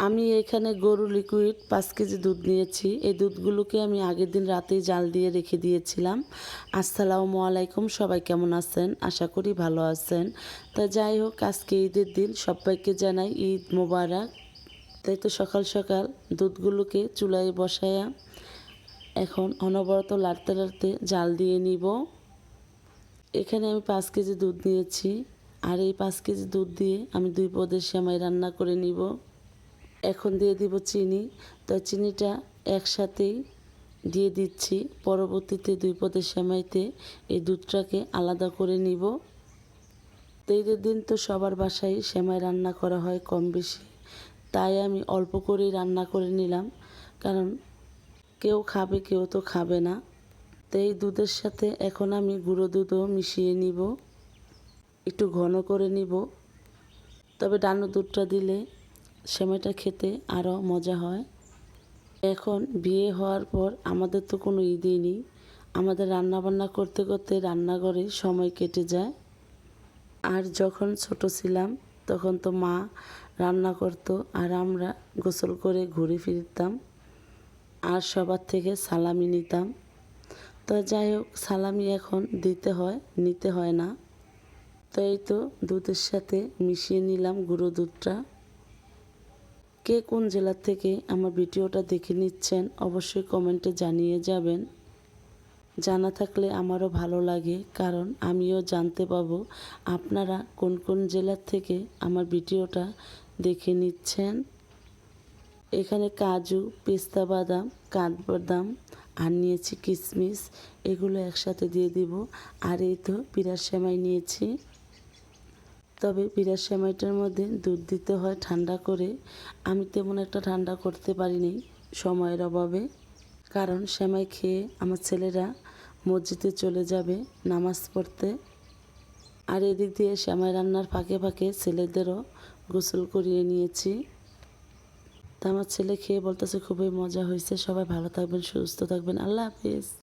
আমি এখানে গরু লিকুইড 5 কেজি দুধ নিয়েছি। এই দুধগুলোকে আমি আগের দিন রাতেই জাল দিয়ে রেখে দিয়েছিলাম। আসসালামু আলাইকুম, সবাই কেমন আছেন? আশা করি ভালো আছেন। তা যাই হোক, আজকে ঈদের দিন, সবাইকে জানাই ঈদ মোবারক। তাই তো সকাল সকাল দুধগুলোকে চুলায় বসায়া এখন অনবরত লাড়তে লাড়তে জাল দিয়ে নিব। এখানে আমি 5 কেজি দুধ নিয়েছি, আর এই 5 কেজি দুধ দিয়ে আমি 2 পদের সেমাই রান্না করে নিব। এখন দিয়ে দিব চিনি। তো চিনিটা একসাথেই দিয়ে দিচ্ছি। পরবর্তীতে 2 পদের সেমাইতে এই দুধটাকে আলাদা করে নিব। তো ঈদের দিন তো সবার বাসায় সেমাই রান্না করা হয় কম বেশি, তাই আমি অল্প করেই রান্না করে নিলাম, কারণ কেউ খাবে কেউ তো খাবে না। তো এই দুধের সাথে এখন আমি গুঁড়ো দুধও মিশিয়ে নিব, একটু ঘন করে নিব। তবে ডানো দুধটা দিলে সেমাইটা খেতে আরও মজা হয়। এখন বিয়ে হওয়ার পর আমাদের তো কোনো ঈদই নেই। আমাদের রান্নাবান্না করতে করতে রান্নাঘরে সময় কেটে যায়। আর যখন ছোট ছিলাম তখন তো মা রান্না করতো, আর আমরা গোসল করে ঘুরে ফিরতাম আর সবার থেকে সালামি নিতাম। তো যাই হোক, সালামি এখন দিতে হয়, নিতে হয় না। তো এই তো দুধের সাথে মিশিয়ে নিলাম গুঁড়ো দুধটা। কে কোন জেলা থেকে আমার ভিডিওটা দেখে নিচ্ছেন অবশ্যই কমেন্টে জানিয়ে যাবেন। জানা থাকলে আমারও ভালো লাগে, কারণ আমিও জানতে পাবো আপনারা কোন কোন জেলার থেকে আমার ভিডিওটা দেখে নিচ্ছেন। এখানে কাজু, পেস্তা বাদাম, কাঠবাদাম আর নিয়েছি কিশমিশ, এগুলো একসাথে দিয়ে দিব। আর এই তো পিঁড়ার সেমাই নিয়েছি। তবে পিঁড়ার সেমাইটার মধ্যে দুধ দিতে হয় ঠান্ডা করে। আমি তেমন একটা ঠান্ডা করতে পারিনি সময়ের অভাবে, কারণ সেমাই খেয়ে আমার ছেলেরা মসজিদে চলে যাবে নামাজ পড়তে। আর এদিক দিয়ে সেমাই রান্নার ফাঁকে ফাঁকে ছেলেদেরও গোসল করিয়ে নিয়েছি। তা আমার ছেলে খেয়ে বলতেছে খুবই মজা হয়েছে। সবাই ভালো থাকবেন, সুস্থ থাকবেন, আল্লাহ হাফিজ।